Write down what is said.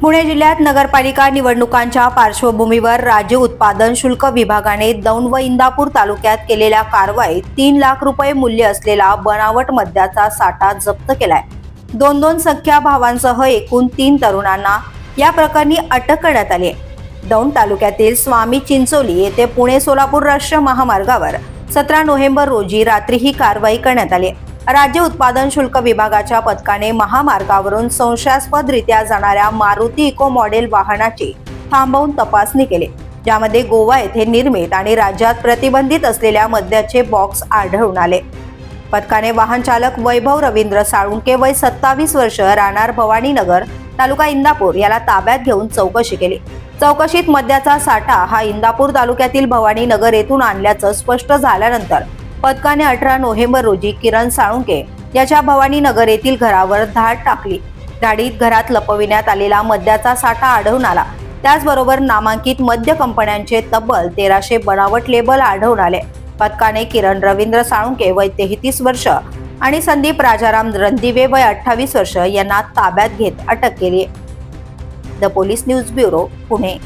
पुणे जिल्ह्यात नगरपालिका निवडणुकांच्या पार्श्वभूमीवर राज्य उत्पादन शुल्क विभागाने दौंड व इंदापूर तालुक्यात केलेल्या कारवाईत 3 लाख रुपये मूल्य असलेला बनावट मद्याचा साठा जप्त केलाय। दोन सख्या भावांसह एकूण 3 तरुणांना या प्रकरणी अटक करण्यात आली आहे। दौंड तालुक्यातील स्वामी चिंचोली येथे पुणे सोलापूर राष्ट्रीय महामार्गावर 17 नोव्हेंबर रोजी रात्री ही कारवाई करण्यात आली। राज्य उत्पादन शुल्क विभागाच्या पथकाने महामार्गावरून संशयास्पदरित्या जाणाऱ्या मारुती इको मॉडेल वाहनाची थांबवून तपासणी केली, ज्यामध्ये गोवा येथे निर्मित आणि राज्यात प्रतिबंधित असलेल्या मद्याचे बॉक्स आढळून आले। पथकाने वाहन चालक वैभव रवींद्र साळुंके वय 27 वर्ष राहणार भवानीनगर तालुका इंदापूर याला ताब्यात घेऊन चौकशी केली। चौकशीत मद्याचा साठा हा इंदापूर तालुक्यातील भवानीनगर येथून आणल्याचं स्पष्ट झाल्यानंतर पथकाने 18 नोव्हेंबर रोजी किरण साळुंके याच्या भवानीनगर येथील घरावर धाड टाकली। धाडीत घरात लपविण्यात आलेला मद्याचा साठा आढळून आला। त्याचबरोबर नामांकित मद्य कंपन्यांचे तब्बल 1300 बनावट लेबल आढळून आले। पथकाने किरण रवींद्र साळुंके वय 33 वर्ष आणि संदीप राजाराम रणदिवे वय 28 वर्ष यांना ताब्यात घेत अटक केली। The police news bureau, Pune.